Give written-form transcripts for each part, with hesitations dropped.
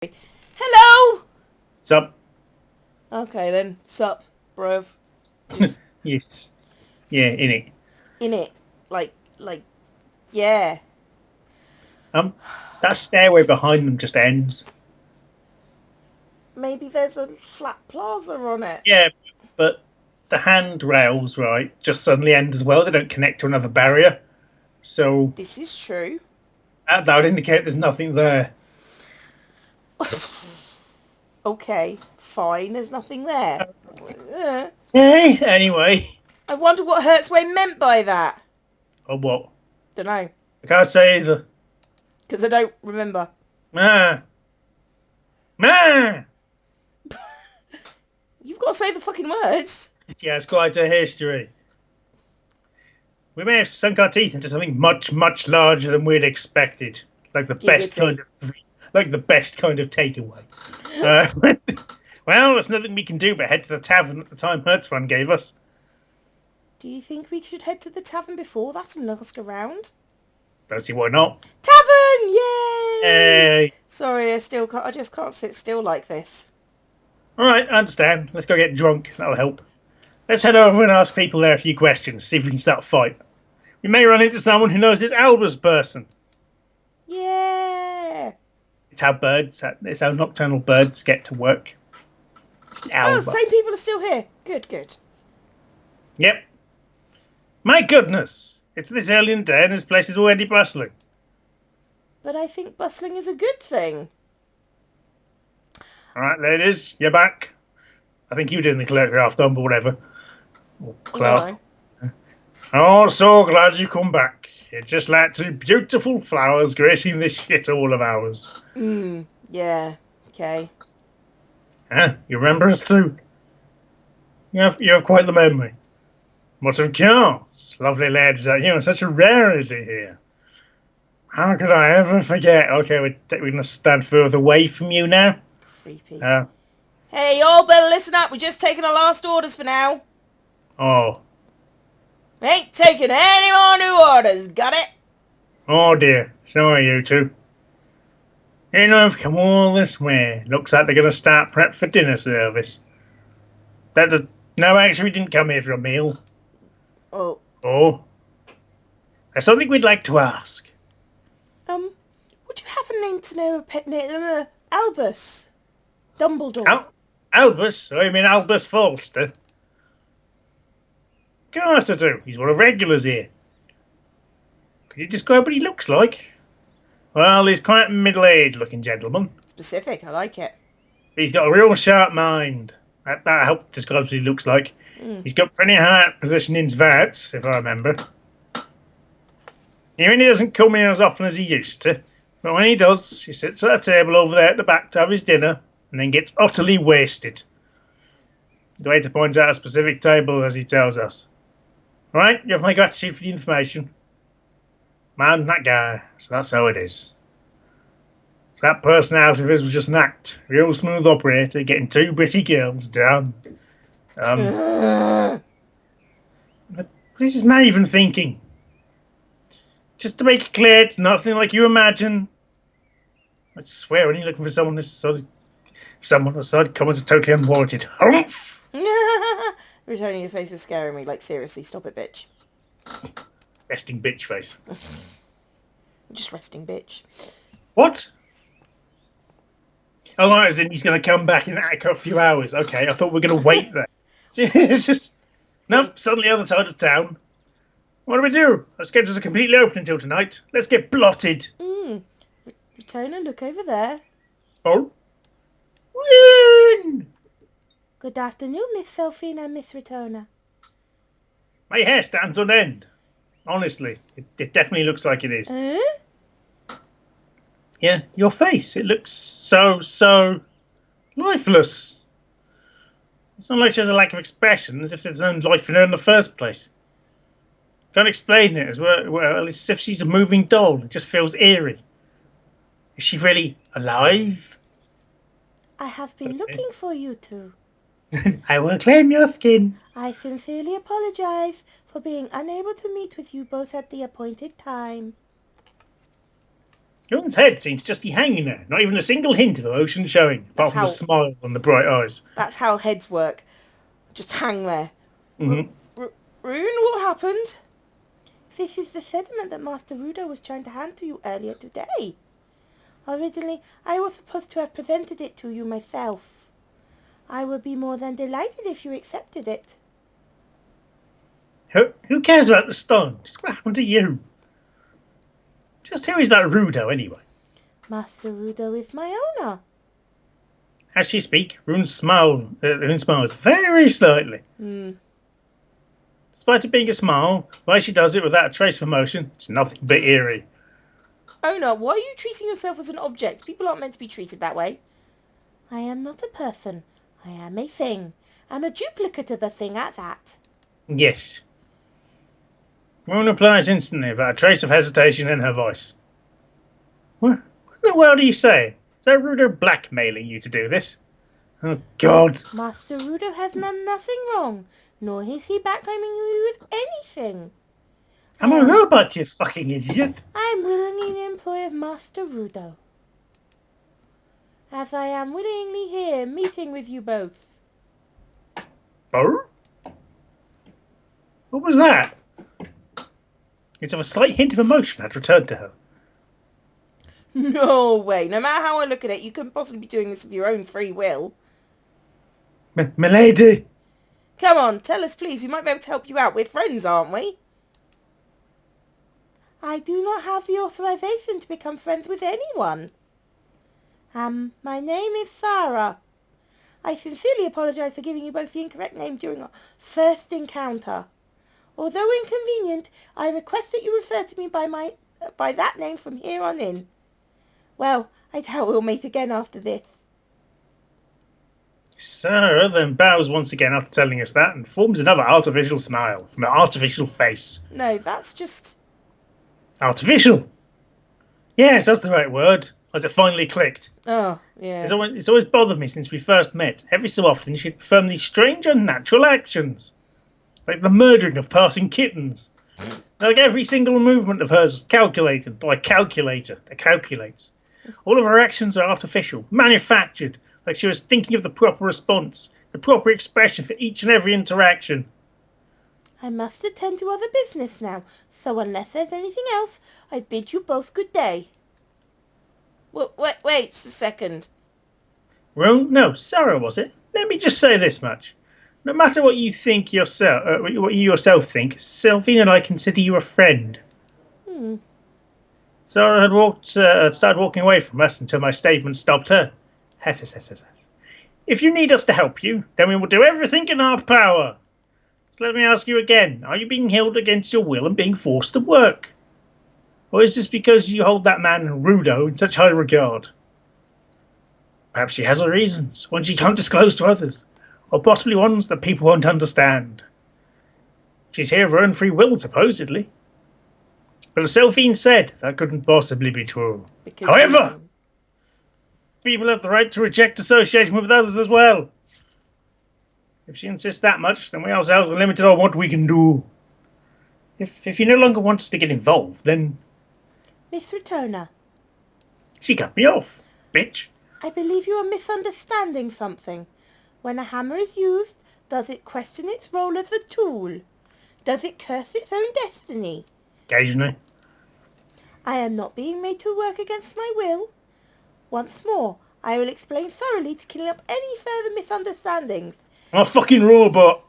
Hello! Sup? Okay then, sup, bruv. Just Yes. Yeah, in it. in it. Like, yeah. Um, that stairway behind them just ends. Maybe there's a flat plaza on it. Yeah, but the handrails, right, just suddenly end as well. They don't connect to another barrier. So This is true. that would indicate there's nothing there. Okay, fine, there's nothing there. Uh, Hey, anyway. I wonder what Hertzway meant by that. Or what? Dunno, I can't say either. because I don't remember. Ah. Ah! You've got to say the fucking words. Yeah, it's quite a history. We may have sunk our teeth into something much, much larger than we'd expected. Like the best Giggity. kind of takeaway. Well, there's nothing we can do but head to the tavern at the time Hertzfan gave us. Do you think we should head to the tavern before that and ask around? Don't see why not. Tavern! Yay! Hey. Sorry, I just can't sit still like this. Alright, I understand. Let's go get drunk. That'll help. Let's head over and ask people there a few questions, see if we can start a fight. We may run into someone who knows this Albus person. Yeah! It's how nocturnal birds get to work. Oh, Alba. same people are still here. Good, good. Yep. My goodness! It's this early in the day and this place is already bustling. But I think bustling is a good thing. Alright, ladies, you're back. I think you did in the clerk after, but whatever. Or clerk. No. Oh, so glad you come back. You're just like two beautiful flowers gracing this shithole of ours. Yeah. Okay. Huh? You remember us too? You have quite the memory. But of course, lovely lads, you're such a rarity here. How could I ever forget? Okay, we're going to stand further away from you now. Creepy. Uh, Hey, y'all better listen up. We're just taking our last orders for now. oh. We ain't taking any more new orders. Got it? Oh dear. So are you two. You know, I've come all this way. Looks like they're going to start prep for dinner service. No, actually, we didn't come here for a meal. Oh. Oh. There's something we'd like to ask. Would you happen to know a pet name? Albus. Dumbledore. Albus? Oh, you mean Albus Falster? Of course I do. He's one of the regulars here. Could you describe what he looks like? Well, he's quite a middle-aged looking gentleman. Specific. I like it. He's got a real sharp mind. That helps describe what he looks like. He's got pretty high position in Svarts, if I remember. He really doesn't come here as often as he used to. But when he does, he sits at a table over there at the back to have his dinner, and then gets utterly wasted. The waiter points out a specific table as he tells us. Right, you have my gratitude for the information. Man, that guy. So that's how it is. So that personality of his was just an act. Real smooth operator, getting two pretty girls down. This is not even thinking. Just to make it clear, it's nothing like you imagine. I swear, when you're looking for someone this solid, someone aside comments are totally unwarranted. Humph! Returning your face is scaring me. Like, seriously, stop it, bitch. Resting bitch face. Just resting, bitch. What? Oh, as in he's going to come back in a few hours. Okay, I thought we were going to wait there. It's just... Nope, suddenly other side of town. What do we do? Our schedules are completely open until tonight. Let's get blotted. Retona, look over there. Oh? Win! Good afternoon, Miss Sophie and Miss Retona. My hair stands on end. Honestly, it definitely looks like it is. Yeah, your face. It looks so lifeless. It's not like she has a lack of expression, as if there's no life in her in the first place. Can't explain it as well. It's as if she's a moving doll. It just feels eerie. Is she really alive? I have been looking for you two. I will claim your skin. I sincerely apologize for being unable to meet with you both at the appointed time. Young's head seems to just be hanging there, not even a single hint of emotion showing, apart from the smile and the bright eyes. That's how heads work. Just hang there. Mm-hmm. Rune, what happened? This is the sediment that Master Rudo was trying to hand to you earlier today. Originally, I was supposed to have presented it to you myself. I would be more than delighted if you accepted it. Who cares about the stone? Just what happened to you? Just who is that Rudo, anyway? Master Rudo is my owner. As she speaks, Rune smiles very slightly. Despite it being a smile, why she does it without a trace of emotion, it's nothing but eerie. Owner, why are you treating yourself as an object? People aren't meant to be treated that way. I am not a person. I am a thing. And a duplicate of a thing at that. Yes. Rune replies instantly without a trace of hesitation in her voice. What in the world are you saying? Is that Rudo blackmailing you to do this? Oh, God. Master Rudo has done nothing wrong, nor is he backblaming you with anything. I'm a robot, you fucking idiot. I'm willingly the employee of Master Rudo. As I am willingly here, meeting with you both. Oh? What was that? It's of a slight hint of emotion had returned to her. No way. No matter how I look at it, you couldn't possibly be doing this of your own free will. Milady! Come on, tell us please. We might be able to help you out. We're friends, aren't we? I do not have the authorization to become friends with anyone. My name is Sarah. I sincerely apologize for giving you both the incorrect name during our first encounter. Although inconvenient, I request that you refer to me by that name from here on in. Well, I doubt we'll meet again after this. Sarah then bows once again after telling us that and forms another artificial smile from her artificial face. No, that's just... Artificial! Yes, that's the right word. As it finally clicked. Oh, yeah. It's always bothered me since we first met. Every so often she'd perform these strange unnatural actions. Like the murdering of passing kittens. Like every single movement of hers was calculated by a calculator that calculates. All of her actions are artificial, manufactured, like she was thinking of the proper response, the proper expression for each and every interaction. I must attend to other business now, so unless there's anything else, I bid you both good day. Wait a second. Well, no, Sarah was it? Let me just say this much. No matter what you think yourself, what you yourself think, Sylvie and I consider you a friend. Sarah had started walking away from us until my statement stopped her. If you need us to help you, then we will do everything in our power. So let me ask you again, are you being held against your will and being forced to work? Or is this because you hold that man, Rudo, in such high regard? Perhaps she has her reasons, ones she can't disclose to others, or possibly ones that people won't understand. She's here of her own free will, supposedly. But as Delphine said, that couldn't possibly be true. However, people have the right to reject association with others as well. If she insists that much, then we ourselves are limited on what we can do. If you no longer want us to get involved, then... Miss Retona. She cut me off, bitch. I believe you are misunderstanding something. When a hammer is used, does it question its role as a tool? Does it curse its own destiny? Occasionally. I am not being made to work against my will. Once more, I will explain thoroughly to clean up any further misunderstandings. I'm a fucking robot.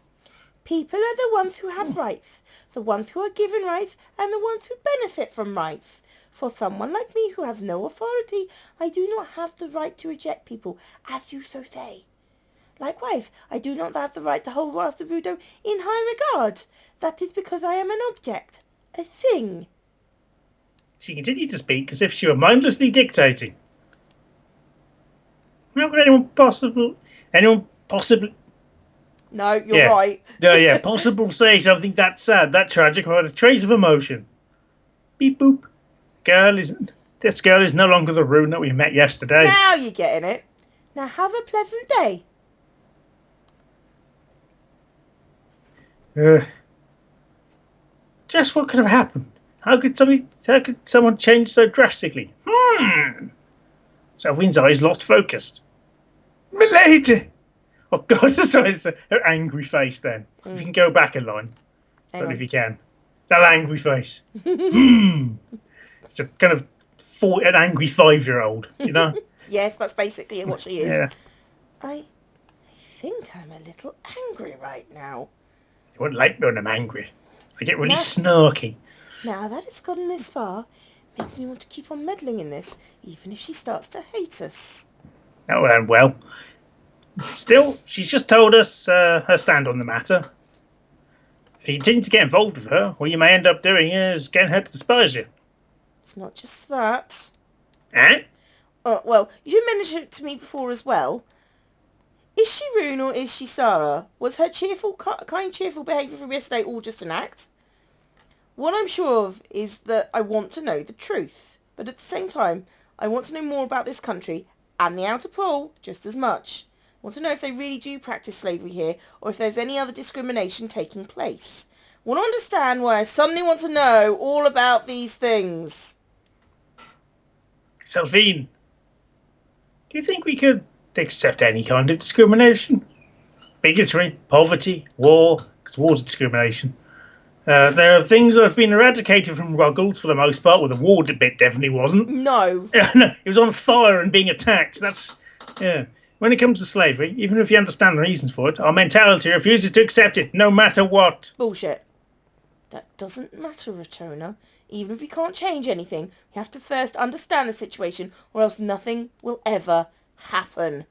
People are the ones who have rights, the ones who are given rights, and the ones who benefit from rights. For someone like me who has no authority, I do not have the right to reject people, as you so say. Likewise, I do not have the right to hold Master Rudo in high regard. That is because I am an object, a thing. She continued to speak as if she were mindlessly dictating. How could anyone possibly... No, you're right. Yeah, possible say something that sad, that tragic, without a trace of emotion. Beep boop. This girl is no longer the Rune that we met yesterday. Now you're getting it. Now have a pleasant day. Just what could have happened? How could someone change so drastically? Selvine's eyes lost focus. Milady! Oh God, sorry, it's her angry face then. If you can go back a line. I don't know if you can. That angry face. It's a kind of an angry 5-year-old, you know? Yes, that's basically what she is. Yeah. I think I'm a little angry right now. You wouldn't like me when I'm angry. I get really snarky. Now that it's gotten this far, makes me want to keep on meddling in this, even if she starts to hate us. Oh, well. Still, she's just told us her stand on the matter. If you continue to get involved with her, what you may end up doing is getting her to despise you. It's not just that. Eh? Well, you did mention it to me before as well. Is she Rune or is she Sarah? Was her kind, cheerful behaviour from yesterday all just an act? What I'm sure of is that I want to know the truth. But at the same time, I want to know more about this country and the Outer Pole just as much. I want to know if they really do practice slavery here or if there's any other discrimination taking place. I want to understand why I suddenly want to know all about these things. Selvine, do you think we could accept any kind of discrimination? Bigotry, poverty, war, because war's discrimination. There are things that have been eradicated from Ruggles for the most part, well, the war bit definitely wasn't. No. It was on fire and being attacked. Yeah. When it comes to slavery, even if you understand the reasons for it, our mentality refuses to accept it, no matter what. Bullshit. That doesn't matter, Ratona. Even if we can't change anything, we have to first understand the situation, or else nothing will ever happen.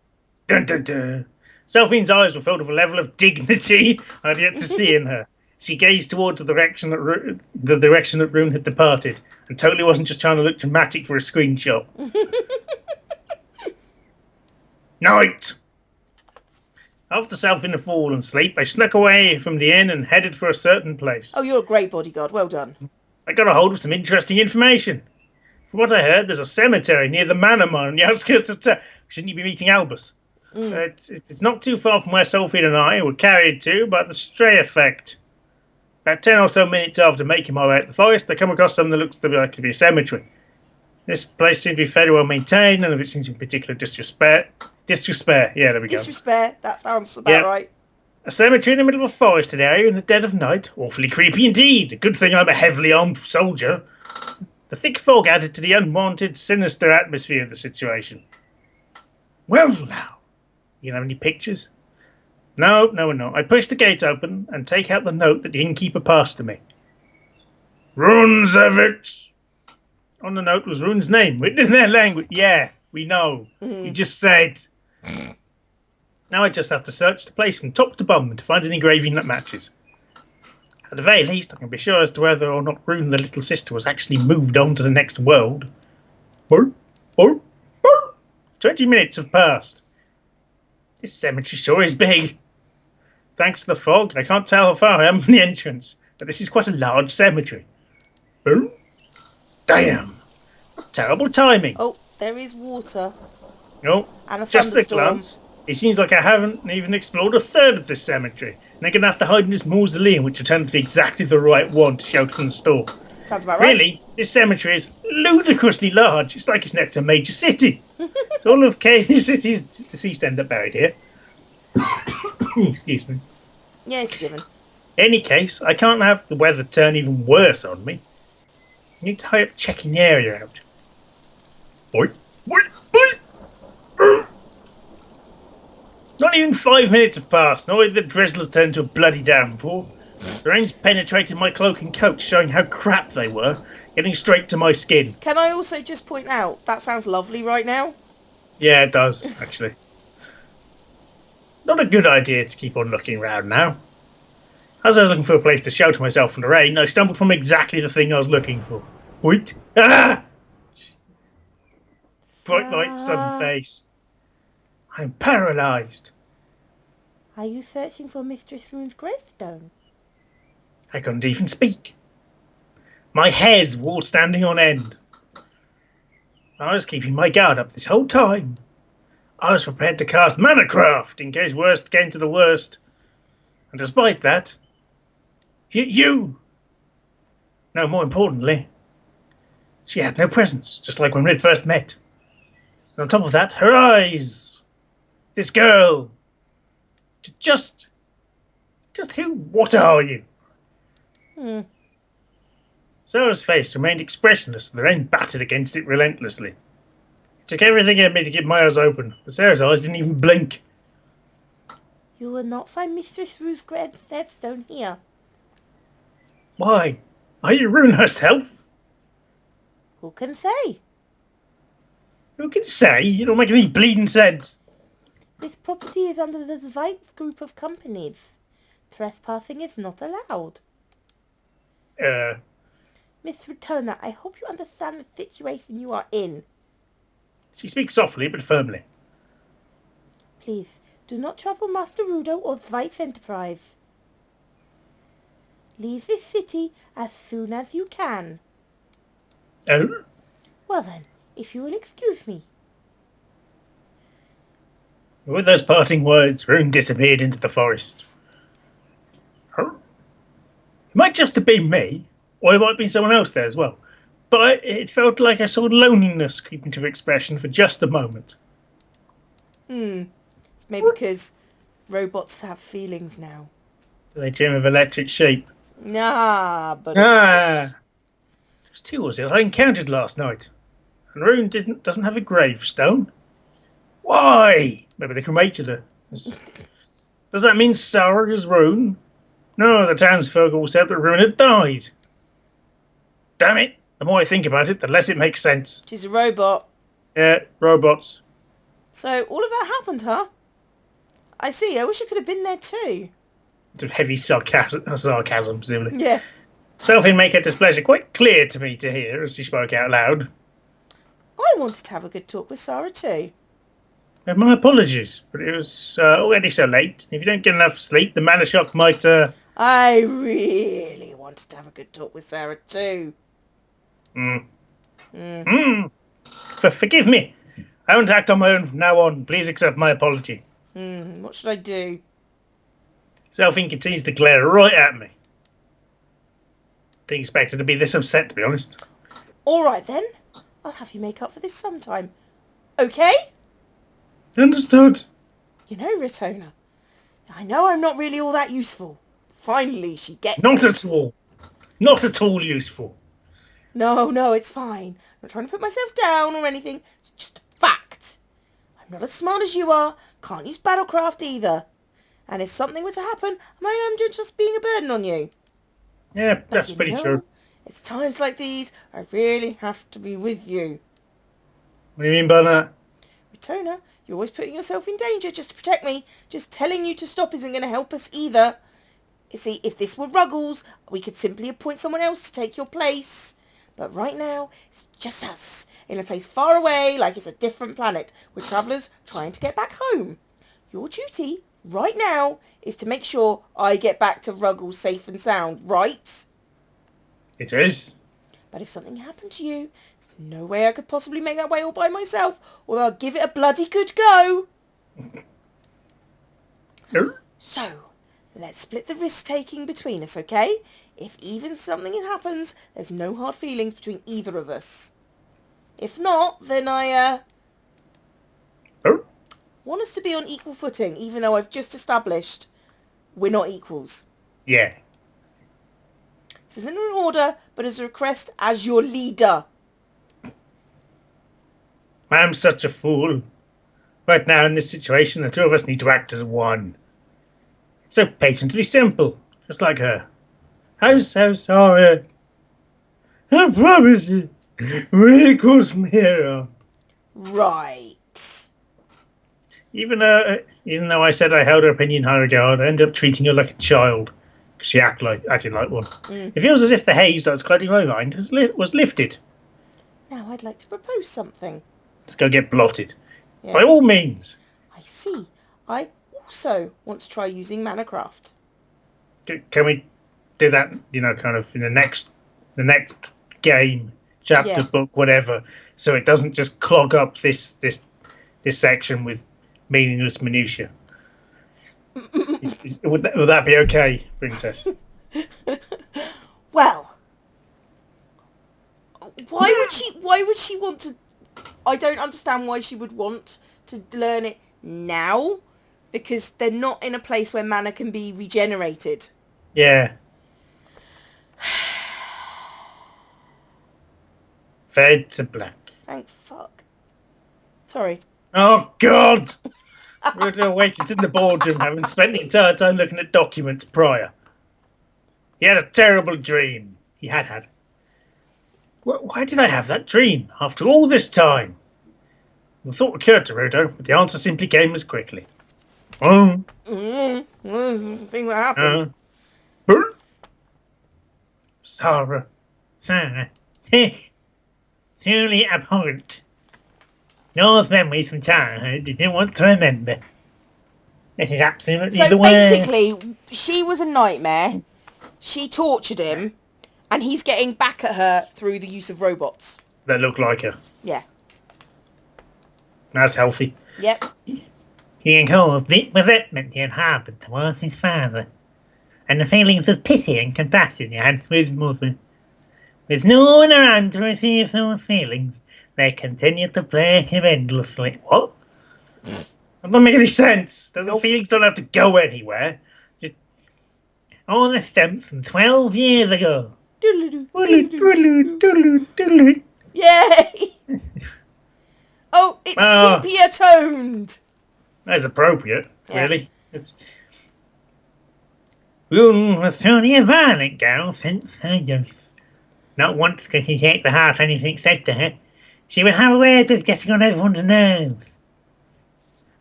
Dun dun dun. Selfine's eyes were filled with a level of dignity I'd yet to see in her. She gazed towards the direction that Rune had departed, and totally wasn't just trying to look dramatic for a screenshot. Night! After Selfine had fallen asleep, I snuck away from the inn and headed for a certain place. Oh, you're a great bodyguard. Well done. I got a hold of some interesting information. From what I heard, there's a cemetery near the manor mine on the outskirts of town. Shouldn't you be meeting Albus? It's not too far from where Selfine and I were carried to by the stray effect. About 10 or so minutes after making my way out the forest, I come across something that looks like to be a cemetery. This place seems to be fairly well maintained, none of it seems in particular disrepair. Yeah, there we go. Disrepair, that sounds about right. A cemetery in the middle of a forested area in the dead of night. Awfully creepy indeed. A good thing I'm a heavily armed soldier. The thick fog added to the unwanted, sinister atmosphere of the situation. Well now, you have any pictures? No. I push the gate open and take out the note that the innkeeper passed to me. Runzevich. On the note was Rune's name, written in their language. Yeah, we know. You just said. Now I just have to search the place from top to bottom to find an engraving that matches. At the very least, I can be sure as to whether or not Rune, the little sister, was actually moved on to the next world. 20 minutes have passed. This cemetery sure is big. Thanks to the fog, I can't tell how far I am from the entrance, but this is quite a large cemetery. Damn! Terrible timing. Oh, there is water. No, and a just a thunderstorm. glance. It seems like I haven't even explored a third of this cemetery, and I'm going to have to hide in this mausoleum, which returns to be exactly the right one to shout from the store. Sounds about right. Really, this cemetery is ludicrously large. It's like it's next to a major city. All of Katie's city's deceased end up buried here. Excuse me. Yeah, it's given. Any case, I can't have the weather turn even worse on me. I need to hurry up checking the area out. Boy. Not even 5 minutes have passed, and already the drizzler's turned into a bloody downpour. The rain's penetrated my cloak and coat, showing how crap they were, getting straight to my skin. Can I also just point out, that sounds lovely right now? Yeah, it does, actually. Not a good idea to keep on looking around now. As I was looking for a place to shelter myself from the rain, I stumbled from exactly the thing I was looking for. Wait! Ah! Bright light, sudden face. I'm paralysed. Are you searching for Mistress Rune's gravestone? I couldn't even speak. My hair's all standing on end. I was keeping my guard up this whole time. I was prepared to cast Manacraft in case worst came to the worst. And despite that, you No, more importantly, she had no presence, just like when we first met. And on top of that, her eyes. This girl. Just who? What are you? Hmm. Sarah's face remained expressionless, the rain battered against it relentlessly. It took everything in me to keep my eyes open, but Sarah's eyes didn't even blink. You will not find Mistress Ruth Gladstone here. Why? Are you Rune herself? Who can say? Who can say? You don't make any bleeding sense. This property is under the Zweit's group of companies. Trespassing is not allowed. Miss Returner, I hope you understand the situation you are in. She speaks softly but firmly. Please, do not trouble Master Rudo or Zweit's enterprise. Leave this city as soon as you can. Oh? Well then, if you will excuse me. With those parting words, Rune disappeared into the forest. It might just have been me, or it might have been someone else there as well. But it felt like I saw loneliness creep into expression for just a moment. It's maybe because robots have feelings now. Do they dream of electric sheep? Nah, but... It was two, was it, I encountered last night. And Rune doesn't have a gravestone. Why? Maybe they cremated her. Does that mean Sarah is Rune? No, the townsfolk all said that Rune had died. Damn it! The more I think about it, the less it makes sense. She's a robot. Yeah, robots. So all of that happened, huh? I see. I wish I could have been there too. Heavy sarcasm, presumably. Yeah. Selfie make her displeasure quite clear to me to hear as she spoke out loud. I wanted to have a good talk with Sarah too. My apologies, but it was already so late. If you don't get enough sleep, the mana shock might... I really wanted to have a good talk with Sarah too. Forgive me. I won't act on my own from now on. Please accept my apology. What should I do? Selfie continues to glare right at me. Didn't expect her to be this upset, to be honest. All right then. I'll have you make up for this sometime. Okay? Understood. You know, Ritona, I know I'm not really all that useful. Finally, she gets Not it. at all. Not at all useful. No, it's fine. I'm not trying to put myself down or anything. It's just a fact. I'm not as smart as you are. Can't use battlecraft either. And if something were to happen, I'm just being a burden on you. Yeah, that's pretty true. It's times like these I really have to be with you. What do you mean by that? Ritona, you're always putting yourself in danger just to protect me. Just telling you to stop isn't going to help us either. You see, if this were Ruggles, we could simply appoint someone else to take your place. But right now, it's just us, in a place far away, like it's a different planet. We're travellers trying to get back home. Your duty, right now, is to make sure I get back to Ruggles safe and sound, right? It is. But if something happened to you, there's no way I could possibly make that way all by myself, although I'll give it a bloody good go. So, let's split the risk-taking between us, okay? If even something happens, there's no hard feelings between either of us. If not, then I, want us to be on equal footing, even though I've just established we're not equals. Yeah. This isn't an order, but as a request as your leader. I'm such a fool. Right now, in this situation, the two of us need to act as one. It's so patently simple, just like her. I'm so sorry. I promise you, we're equals from here on. Right. Even though I said I held her opinion in high regard, I ended up treating her like a child. Because she acted like one. It feels as if the haze that was clouding my mind was lifted. Now I'd like to propose something. Let's go get blotted. Yeah. By all means. I see. I also want to try using Manacraft. Can we do that, kind of in the next game, chapter, book, whatever, so it doesn't just clog up this section with meaningless minutiae? would that be okay, Princess? Well, Why would she want to... I don't understand why she would want to learn it now, because they're not in a place where mana can be regenerated. Yeah. Fade to black. Thank fuck. Sorry. Oh, God! Rudo awakens in the boardroom, having spent the entire time looking at documents prior. He had a terrible dream. He had. Why did I have that dream after all this time? The thought occurred to Rudo, but the answer simply came as quickly. That's the thing that happened. Sarah. Truly abhorrent. Those memories from childhood you didn't want to remember. This is absolutely the worst. So basically, she was a nightmare. She tortured him, and he's getting back at her through the use of robots. That look like her. Yeah. That's healthy. Yep. He recalls deep resentment he had harboured towards his father, and the feelings of pity and compassion he had for his mother. With no one around to receive those feelings, they continued to plague him endlessly. What? That doesn't make any sense. The feelings don't have to go anywhere. Just... all this stems from 12 years ago. Yay! Oh, it's sepia toned. That's appropriate, really. It's... Rune was truly a violent girl since her youth. Not once could she take to heart anything said to her. She would have a way of just getting on everyone's nerves.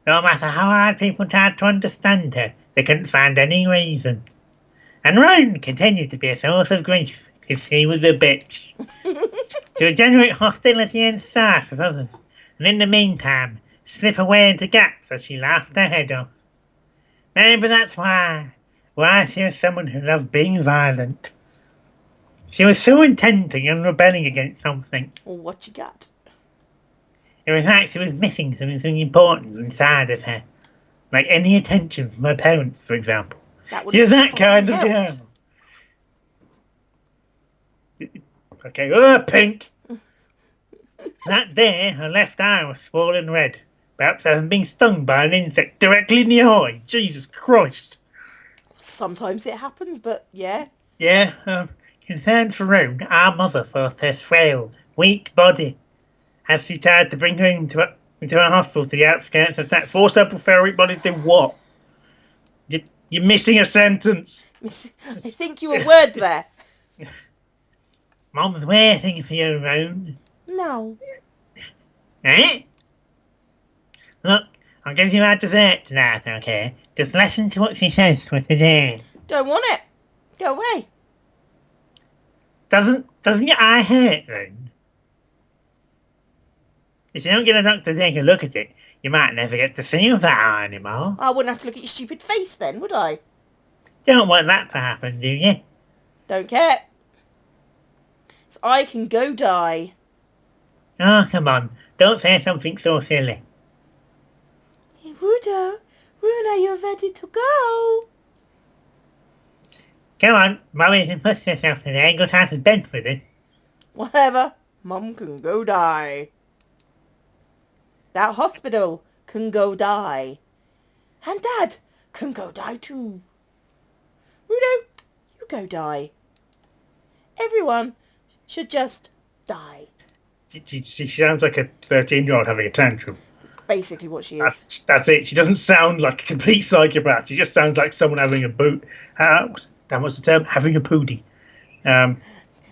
No matter how hard people tried to understand her, they couldn't find any reason. And Rune continued to be a source of grief, because she was a bitch. She would generate hostility and strife with others, and in the meantime, slip away into gaps as she laughed her head off. Maybe that's why she was someone who loved being violent. She was so intending and rebelling against something. Well, what you got? It was like she was missing something important inside of her. Like any attention from her parents, for example. She was that kind of girl. Okay, pink. That day, her left eye was swollen red. Perhaps having been stung by an insect directly in the eye. Jesus Christ. Sometimes it happens, but yeah. Yeah, concerned for Rune, our mother forced her frail, weak body as she tried to bring her into a hospital to the outskirts of that. Force her pathetic body to what? You're missing a sentence. I think you were word there. Mom's waiting for you, Rune. No. Eh? Look, I'll give you our dessert tonight, okay? Just listen to what she says with the day. Don't want it. Go away. Doesn't your eye hurt, Rune? If you don't get a doctor to take a look at it, you might never get to see that eye anymore. I wouldn't have to look at your stupid face then, would I? Don't want that to happen, do you? Don't care. So I can go die. Oh, come on. Don't say something so silly. Hey, Rune, are you ready to go? Come on, Mummy can push herself today and go out of bed for this. Whatever. Mum can go die. That hospital can go die. And Dad can go die too. Rune, you go die. Everyone should just die. She sounds like a 13-year-old having a tantrum. That's basically what she is. That's it. She doesn't sound like a complete psychopath. She just sounds like someone having a boot. That was the term, having a pootie. A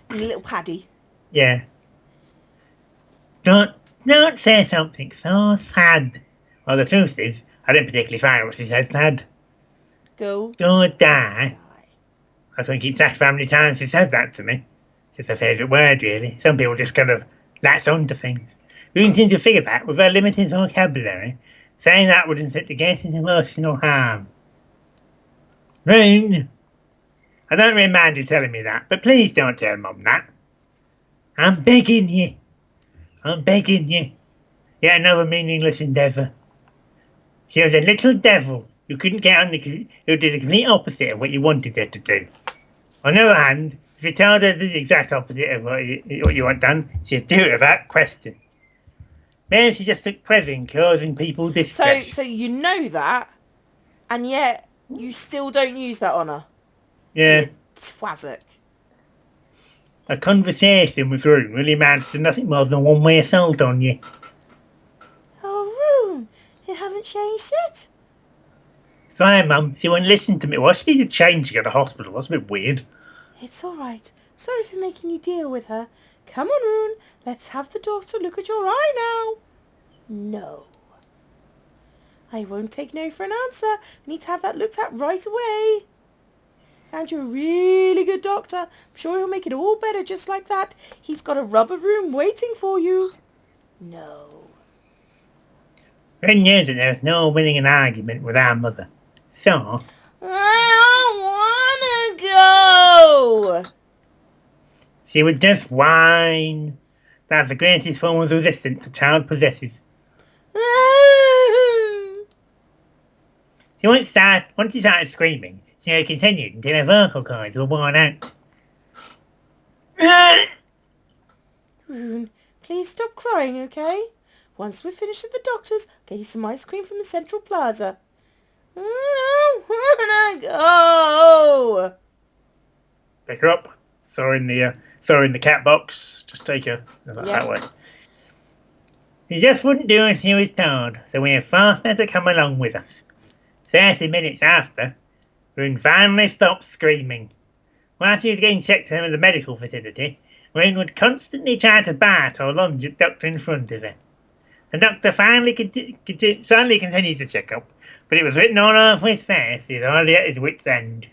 little paddy. Yeah. Don't say something so sad. Well, the truth is, I didn't particularly find what she said sad. Go die. I couldn't keep track of how many times she said that to me. It's her favourite word, really. Some people just kind of latch on to things. We didn't seem to figure that, with her limited vocabulary, saying that would inflict the greatest emotional harm. Rune, I don't really mind you telling me that, but please don't tell Mum that. I'm begging you. Yet another meaningless endeavour. She was a little devil who couldn't get on who did the complete opposite of what you wanted her to do. On the other hand, If you told her the exact opposite of what you want done, she'd do it without question. Maybe she just took pleasure in causing people distress. So you know that, and yet you still don't use that on her. Yeah. You twazzock. A conversation with Rune really amounts to nothing more than one way assault on you. Oh, Rune, you haven't changed yet? Sorry, Mum, she wouldn't listen to me. Well, she needed changing at the hospital. That's a bit weird. It's all right. Sorry for making you deal with her. Come on, Rune. Let's have the doctor look at your eye now. No. I won't take no for an answer. We need to have that looked at right away. Found you a really good doctor. I'm sure he'll make it all better just like that. He's got a rubber room waiting for you. No. Rune knew that there was no winning an argument with our mother. So... I don't want to go. she would just whine. That's the greatest form of resistance a child possesses. Once she started screaming, she continued until her vocal cords were worn out. Rune, please stop crying, okay? Once we're finished at the doctor's, I'll get you some ice cream from the Central Plaza. I don't wanna go. Pick her up. Throw her in the cat box. Just take her that way. She just wouldn't do as she was told, so we forced her to come along with us. 30 minutes after, Rune finally stopped screaming. While she was getting checked in at the medical facility, Rune would constantly try to bite or lunge at the doctor in front of her. The doctor finally suddenly continued the checkup, but it was written all over his face. He was already at his wit's end.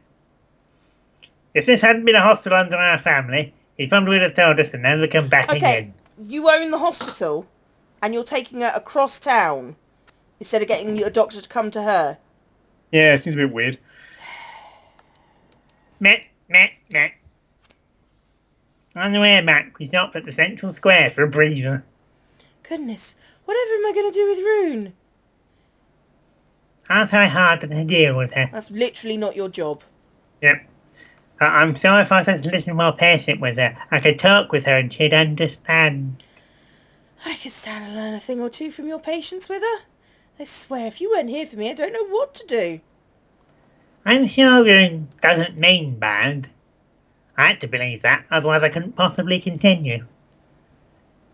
If this hadn't been a hospital under our family, he probably would have told us to never come back again. You own the hospital, and you're taking her across town instead of getting a doctor to come to her. Yeah, it seems a bit weird. Meh. On the way back, we stopped at the central square for a breather. Goodness, whatever am I going to do with Rune? I'll try harder to deal with her. That's literally not your job. Yep. I'm sorry if I was a little more patient with her. I could talk with her and she'd understand. I could stand to learn a thing or two from your patience with her. I swear, if you weren't here for me, I don't know what to do. I'm sure Rune doesn't mean bad. I had to believe that, otherwise I couldn't possibly continue.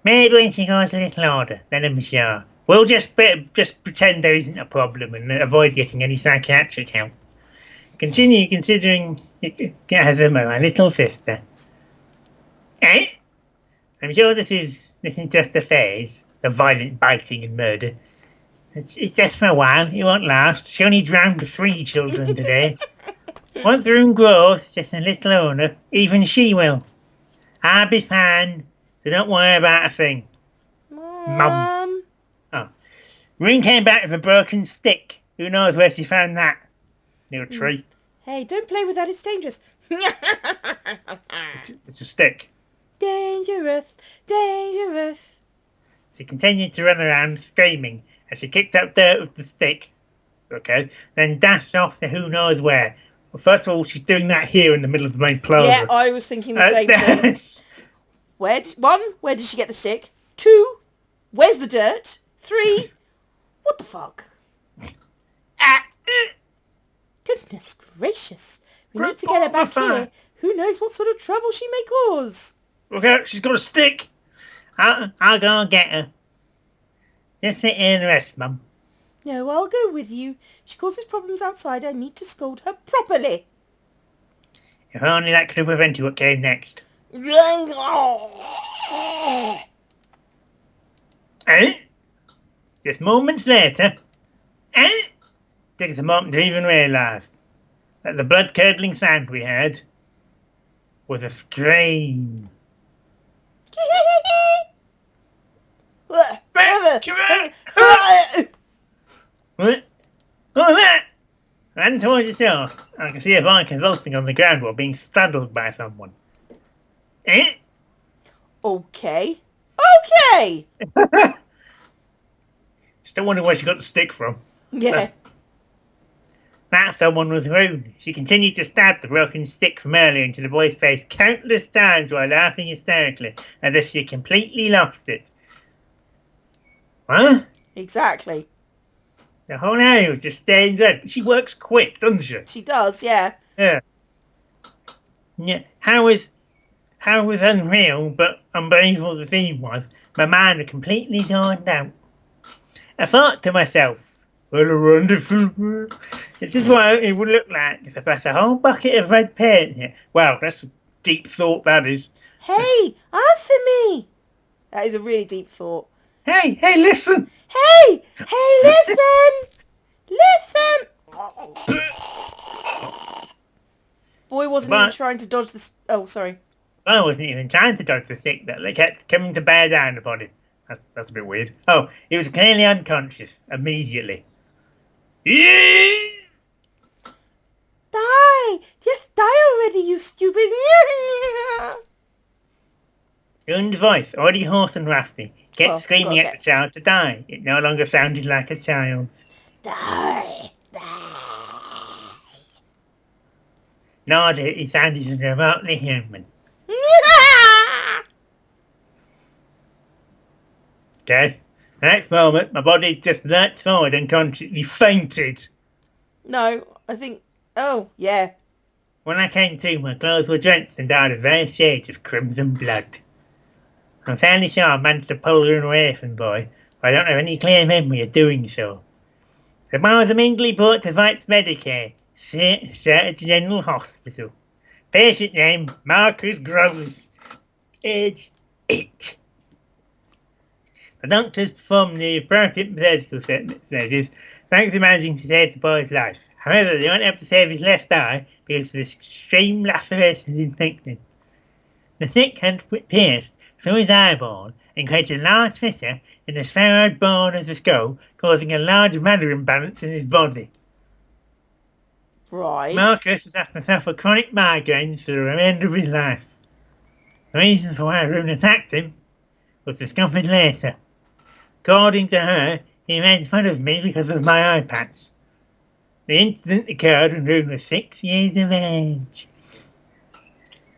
Maybe when she goes a little older, then I'm sure. We'll just pretend there isn't a problem and avoid getting any psychiatric help. Continue considering it as my little sister. Eh? I'm sure this is just a phase, the violent biting and murder. It's just for a while, it won't last. She only drowned 3 children today. Once the room grows just a little older, even she will. I'll be fine, so don't worry about a thing. Mum. Oh. Rune came back with a broken stick. Who knows where she found that? Near a tree. Hey, don't play with that, it's dangerous. It's a stick. Dangerous. She continued to run around screaming as she kicked up dirt with the stick. Okay, then dashed off to who knows where. Well, first of all, she's doing that here in the middle of the main plaza. Yeah, I was thinking the same thing. Where did she get the stick? 2, where's the dirt? 3, what the fuck? Goodness gracious. We need to get her back here. Who knows what sort of trouble she may cause. Look out, she's got a stick. I'll go and get her. Just sit here and rest, Mum. No, I'll go with you. She causes problems outside. I need to scold her properly. If only that could have prevented what came next. Eh? Just moments later. Eh? Takes a moment to even realise that the blood-curdling sound we heard was a scream. What? Oh, that! Ran towards his house. I can see a boy convulsing on the ground while being straddled by someone. Eh? Okay. Still wondering where she got the stick from. Yeah. That someone was Rune. She continued to stab the broken stick from earlier into the boy's face countless times while laughing hysterically, as if she completely lost it. Huh? Exactly. The whole area was just staring red. She works quick, doesn't she? She does, yeah. Yeah. Yeah. How was unreal but unbelievable the theme was, my mind had completely dawned out. I thought to myself, what a wonderful world. This is what it would look like if I passed a whole bucket of red paint here. Wow, that's a deep thought, that is. Hey, answer me! That is a really deep thought. Hey, listen! Hey, listen! Listen! Boy wasn't even trying to dodge the... Oh, sorry. I wasn't even trying to dodge the stick that kept coming to bear down upon him. That's a bit weird. Oh, he was clearly unconscious immediately. Die! Just die already, you stupid... Rune's voice, already hoarse and raspy, kept screaming at the child to die. It no longer sounded like a child. Die! Nor did it sound even remotely human. Okay. The next moment, my body just lurched forward and consciously fainted. No, I think... Oh, yeah. When I came to, my clothes were drenched and dyed of various shades of crimson blood. I'm fairly sure I managed to pull her away from the boy, but I don't have any clear memory of doing so. The boy was immediately brought to Vice Medicare, Surgeon General Hospital. Patient name, Marcus Groves. Age 8. The doctors performed the appropriate surgical measures, thanks to managing to save the boy's life. However, they weren't able to save his left eye because of the extreme lacerations inflicted. The stick had pierced through his eyeball and created a large fissure in the spheroid bone of the skull, causing a large matter imbalance in his body. Right. Marcus was asked to suffer chronic migraines for the remainder of his life. The reason for why Rune attacked him was discovered later. According to her, he made fun of me because of my eye patch. The incident occurred when Rune was 6 years of age.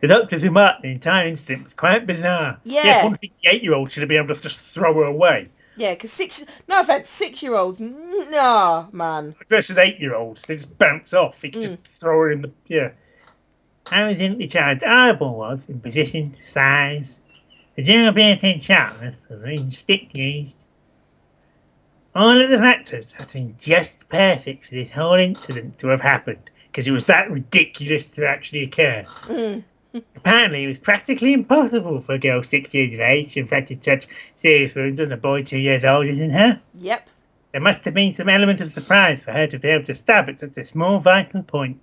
The doctors remarked the entire incident was quite bizarre. Yeah. Yes, one 8-year-old should have been able to just throw her away. Yeah, because no offence, 6-year-olds, nah, man. Versus 8-year-olds, they just bounce off. You can just throw her in the, yeah. How the child's eyeball was in position, size, the durability and sharpness of the stick used. All of the factors have been just perfect for this whole incident to have happened, because it was that ridiculous to actually occur. Apparently, it was practically impossible for a girl 6 years of age to inflict such serious wounds on a boy 2 years older than her. Yep. There must have been some element of surprise for her to be able to stab at such a small vital point.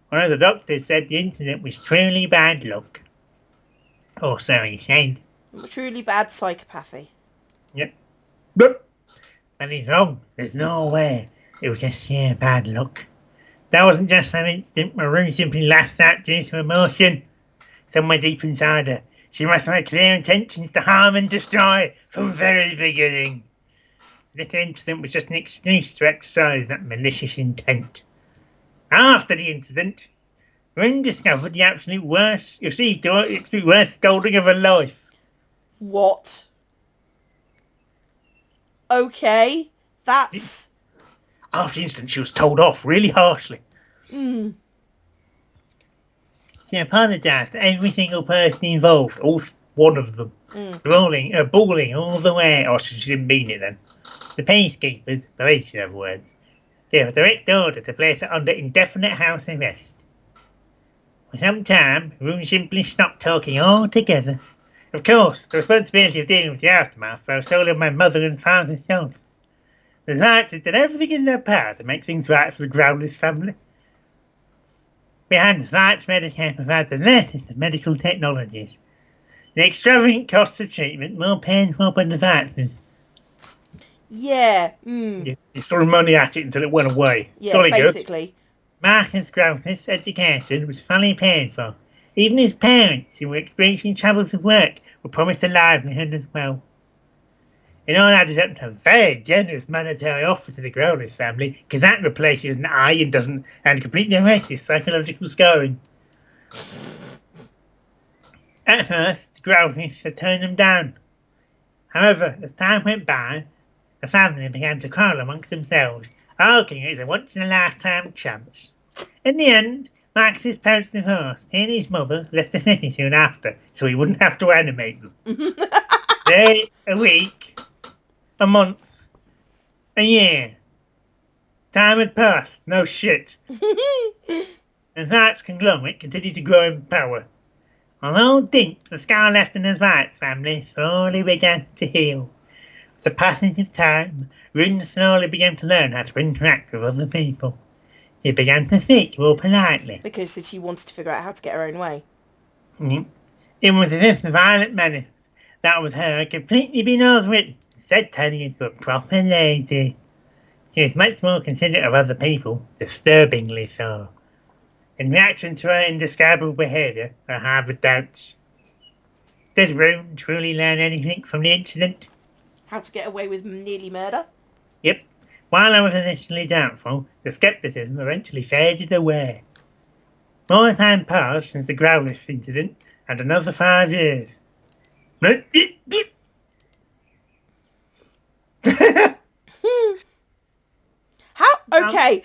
One of the doctors said the incident was truly bad luck. Or so he said. Truly bad psychopathy. Yep. But he's wrong. There's no way. It was just sheer bad luck. That wasn't just some instant where Rune simply lashed out due to emotion. Somewhere deep inside her, she must have had clear intentions to harm and destroy from the very beginning. This incident was just an excuse to exercise that malicious intent. After the incident, Rune discovered the absolute worst scolding of her life. What? Okay, that's... After the incident, she was told off really harshly. She apologised to every single person involved, all one of them, bawling all the way. Oh, she didn't mean it then. The peacekeepers, police in other words, gave a direct order to place her under indefinite house arrest. For some time, Rune simply stopped talking altogether. Of course, the responsibility of dealing with the aftermath fell solely on my mother and father's shoulders. The Knights had done everything in their power to make things right for the Growlers family. Behind the Knights Medicare provide the latest of medical technologies. The extravagant costs of treatment more painful than the vaccines. Yeah. You threw money at it until it went away. Yeah, basically. Good. Marcus Groves' education was fully paid for. Even his parents, who were experiencing troubles with work, were promised a livelihood as well. It all added up to a very generous monetary offer to the Growler's family, because that replaces an eye and completely erases psychological scarring. At first, the Growlers had turned them down. However, as time went by, the family began to quarrel amongst themselves, arguing it was a once-in-a-lifetime chance. In the end, Max's parents divorced. He and his mother left the city soon after, so he wouldn't have to animate them. Day, a week, a month, a year. Time had passed, no shit. And Zark's conglomerate continued to grow in power. Although Dink, the scar-left in his White's family, slowly began to heal. With the passage of time, Rune slowly began to learn how to interact with other people. She began to speak more politely. Because she wanted to figure out how to get her own way. It was as if the Violet Menace that was her had completely been overwritten, instead turning into a proper lady. She was much more considerate of other people, disturbingly so. In reaction to her indescribable behaviour, I harbored doubts. Did Rune truly learn anything from the incident? How to get away with nearly murder? Yep. While I was initially doubtful, the scepticism eventually faded away. More time passed since the Growlers incident, and another 5 years. How? Okay.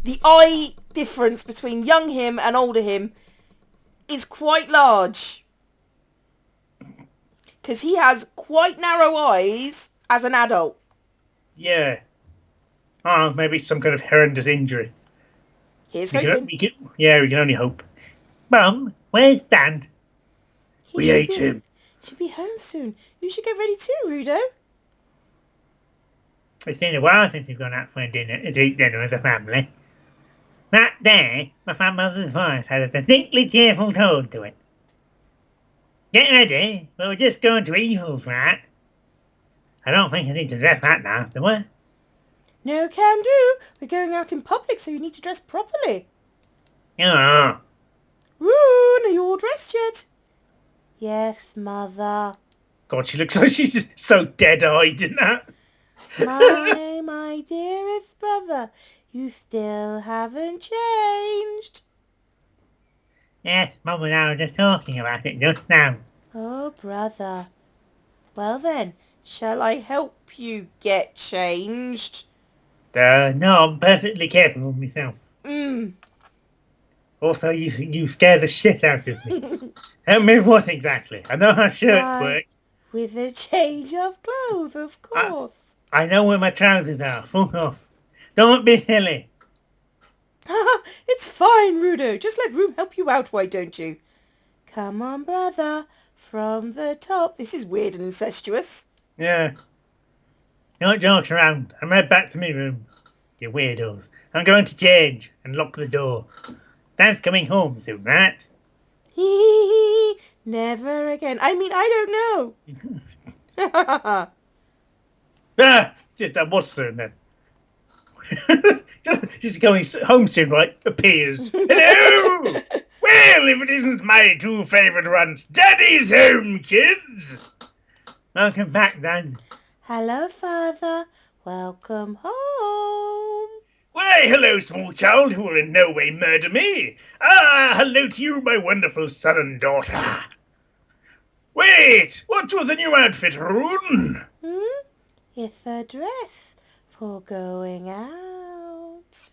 The eye difference between young him and older him is quite large. Because he has quite narrow eyes as an adult. Yeah. Oh, maybe some kind of horrendous injury. Here's hoping. We can only hope. Mum, where's Dan? We ate him. Should be home soon. You should get ready too, Rudo. It's been a while since we've gone out for dinner to eat dinner as a family. That day, my fat mother's voice had a distinctly cheerful tone to it. Get ready, we're just going to Evil's, right? I don't think I need to dress that now, do I? No can do. We're going out in public, so you need to dress properly. Oh. Rune, are you all dressed yet? Yes, Mother. God, she looks like she's so dead-eyed in that. My dearest brother, you still haven't changed. Yes, Mum and I were just talking about it just now. Oh, brother. Well then, shall I help you get changed? No, I'm perfectly capable of myself. Also, you scare the shit out of me. Help me with what exactly? I know how shirts work. With a change of clothes, of course. I know where my trousers are. Fuck off. Don't be silly. It's fine, Rudo. Just let Room help you out, why don't you? Come on, brother. From the top. This is weird and incestuous. Yeah. Don't joke around. I'm right back to my room. You weirdos. I'm going to change and lock the door. Dad's coming home soon, right? Never again. I mean, I don't know. That was soon then. She's going home soon, right? Appears. Hello! Well, if it isn't my two favourite ones, Daddy's home, kids! Welcome back, Dad. Hello, Father. Welcome home. Why, hello, small child who will in no way murder me. Hello to you, my wonderful son and daughter. Wait, what was the new outfit, Rune? It's a dress for going out.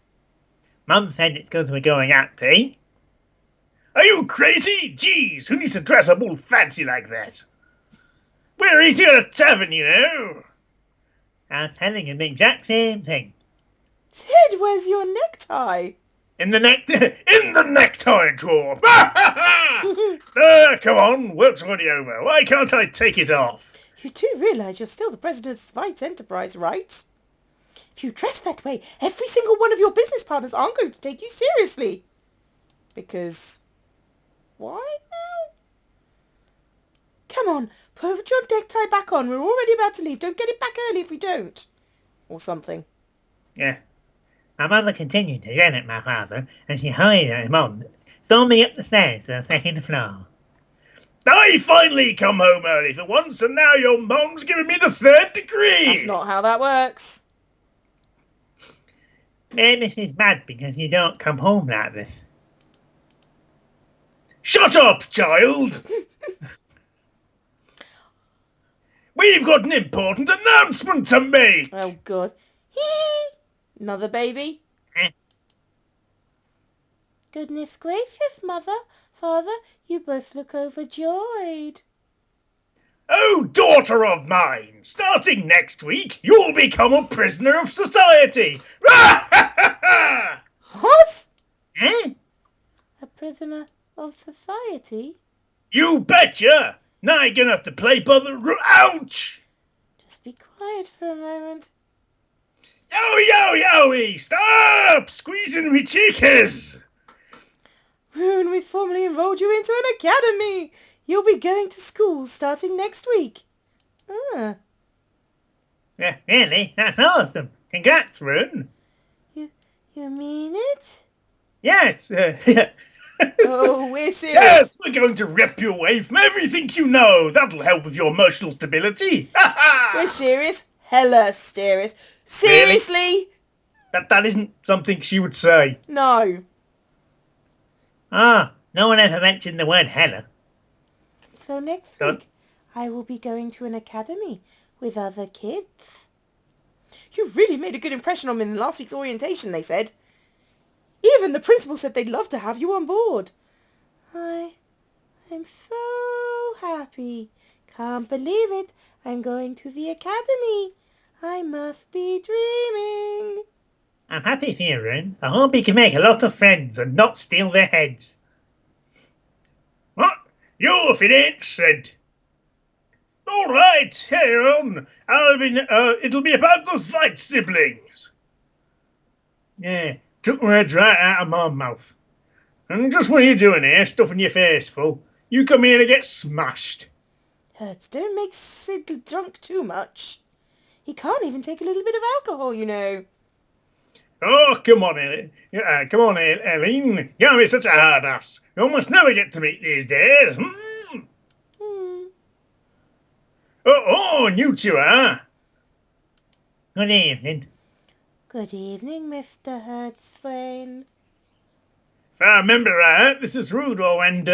Mum said it's because we're going out to eat. Are you crazy? Jeez, who needs to dress up all fancy like that? We're eating at a tavern, you know. I was telling him the exact same thing. Ted, where's your necktie? In the necktie drawer. Come on, work's already over. Why can't I take it off? You do realise you're still the president's Vice Enterprise, right? If you dress that way, every single one of your business partners aren't going to take you seriously. Because... why now? Come on, put your necktie back on. We're already about to leave. Don't get it back early if we don't. Or something. Yeah. My mother continued to yell at my father, and she hurried him on, storming up the stairs to the second floor. I finally come home early for once, and now your mom's giving me the 3rd degree. That's not how that works. Maybe she's mad because you don't come home like this. Shut up, child! We've got an important announcement to make! Oh, God. Hee. Another baby? Goodness gracious, Mother, Father, you both look overjoyed. Oh, daughter of mine, starting next week, you'll become a prisoner of society! What? Eh? A prisoner of society? You betcha! Now you're gonna have to play by the ouch! Just be quiet for a moment. Yowie! Stop squeezing me cheekers! Rune, we formally enrolled you into an academy. You'll be going to school starting next week. Ah. Really? That's awesome. Congrats, Rune. You mean it? Yes. Oh, we're serious. Yes, we're going to rip you away from everything you know. That'll help with your emotional stability. We're serious. Hella serious. Seriously? Really? That isn't something she would say. No. Ah, no one ever mentioned the word hella. So next week, I will be going to an academy with other kids. You really made a good impression on me in last week's orientation, they said. Even the principal said they'd love to have you on board. I'm so happy. Can't believe it. I'm going to the academy. I must be dreaming. I'm happy for you, Rune. I hope you can make a lot of friends and not steal their heads. What? You if it ain't said. All right, here on. It'll be about those fight siblings. Yeah, took words right out of my mouth. And just what are you doing here, stuffing your face full? You come here to get smashed. Hurts, don't make Sid drunk too much. He can't even take a little bit of alcohol, you know. Oh, come on, Eileen. Can't be such a hard ass. You almost never get to meet these days. Oh, and you two, huh? Good evening. Good evening, Mr. Hertzwain. If I remember right, this is Rudo and,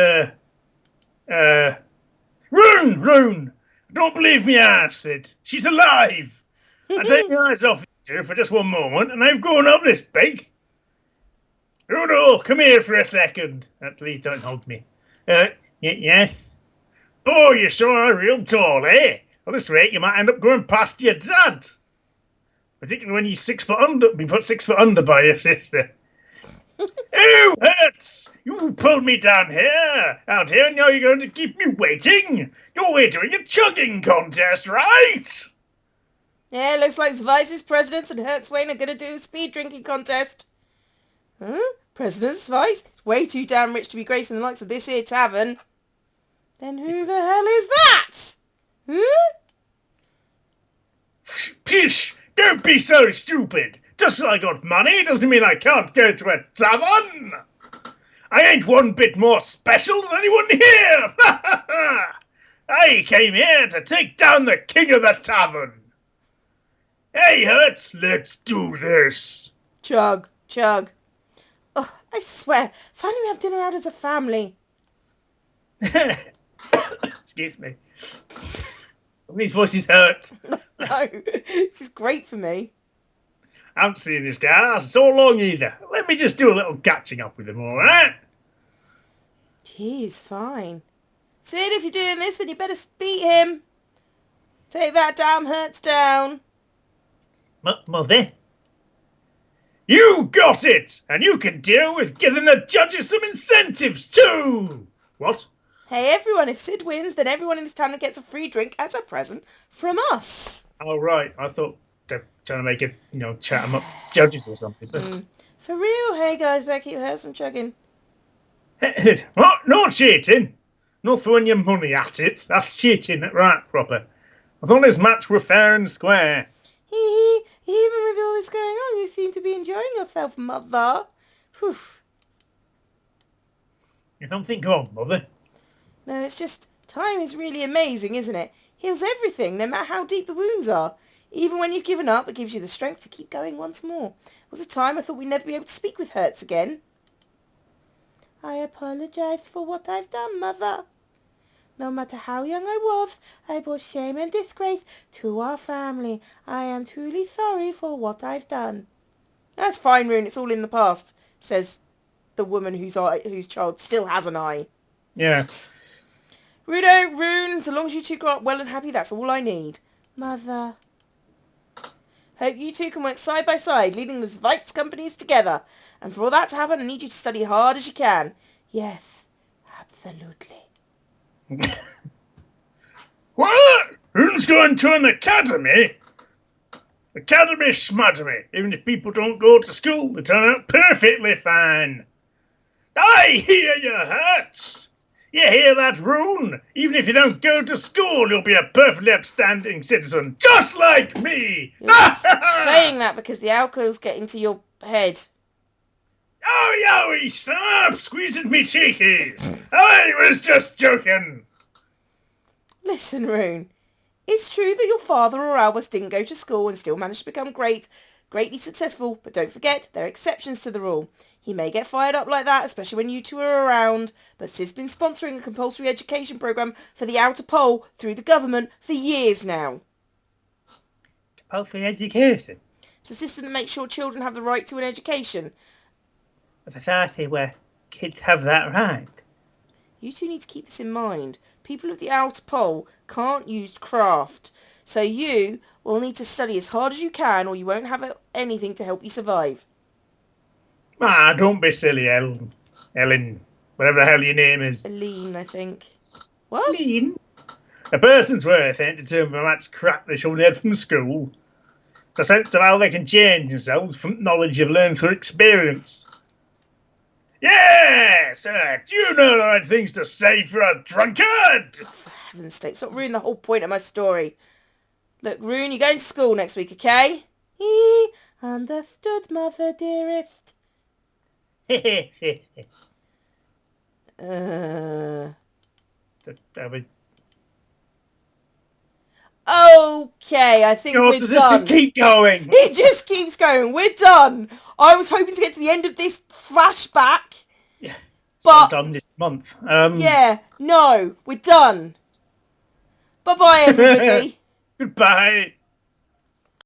Rune! Don't believe me, I said. She's alive! I take my eyes off you for just one moment, and I've grown up this big. Rudo, come here for a second. Please don't hug me. Yes? Oh, you sure are real tall, eh? Well, this rate, you might end up going past your dad. Particularly when he's 6 foot under, been put 6 foot under by your sister. Oh, Hertz! You pulled me out here, and now you're going to keep me waiting. We're doing a chugging contest, right? Yeah, looks like Vice's presidents and Hertzwain are going to do a speed drinking contest. Huh? President's Vice? It's way too damn rich to be gracing the likes of this here tavern. Then who the hell is that? Huh? Pish! Don't be so stupid. Just because I got money doesn't mean I can't go to a tavern. I ain't one bit more special than anyone here. I came here to take down the king of the tavern. Hey, Hertz, let's do this. Chug. Oh, I swear, finally we have dinner out as a family. Excuse me. These voices hurt. No, this is great for me. I haven't seen this guy so long either. Let me just do a little catching up with him, all right? He's fine. Sid, if you're doing this, then you better beat him. Take that damn Hertz down. Mother? You got it! And you can deal with giving the judges some incentives too! What? Hey everyone, if Sid wins, then everyone in this town gets a free drink as a present from us. Oh, right. I thought they're trying to make it, chat them up judges or something. For real? Hey guys, better keep Hertz from chugging. What? No cheating! Not throwing your money at it. That's cheating, right, proper. I thought this match were fair and square. Even with all this going on, you seem to be enjoying yourself, Mother. Whew. Is something wrong, Mother? No, it's just Time is really amazing, isn't it? Heals everything, no matter how deep the wounds are. Even when you've given up, it gives you the strength to keep going once more. There was a time I thought we'd never be able to speak with Hertz again. I apologise for what I've done, Mother. No matter how young I was, I brought shame and disgrace to our family. I am truly sorry for what I've done. That's fine, Rune. It's all in the past, says the woman whose child still has an eye. Yeah. Rune, so long as you two grow up well and happy, that's all I need. Mother. Hope you two can work side by side, leading the Zweit's companies together. And for all that to happen, I need you to study hard as you can. Yes, absolutely. What? Who's going to an academy? Academy schmademy. Even if people don't go to school, they turn out perfectly fine. I hear you, Hertz. You hear that, Rune? Even if you don't go to school, you'll be a perfectly upstanding citizen, just like me. You're just saying that because the alcohol's getting to your head. Oh, yowie, stop squeezing me cheeky. I was just joking. Listen, Rune. It's true that your father or Albus didn't go to school and still managed to become greatly successful, but don't forget, there are exceptions to the rule. He may get fired up like that, especially when you two are around, but Sid's been sponsoring a compulsory education programme for the Outer Pole through the government for years now. Compulsory education? It's a system that makes sure children have the right to an education. A society where kids have that right? You two need to keep this in mind. People of the Outer Pole can't use craft, so you will need to study as hard as you can or you won't have anything to help you survive. Ah, don't be silly, Ellen. Whatever the hell your name is. Aline, I think. What? Aline? A person's worth ain't determined by how much crap they should have from school. It's a sense of how they can change themselves from knowledge you've learned through experience. Yes! Do you know the right things to say for a drunkard? Oh, for heaven's sake, stop ruining the whole point of my story. Look, Rune, you're going to school next week, okay? Understood, Mother dearest. Okay, I think we're done. Just keep going. It just keeps going. We're done. I was hoping to get to the end of this flashback. Yeah, but done this month. Yeah, no, we're done. Bye-bye, everybody. Goodbye.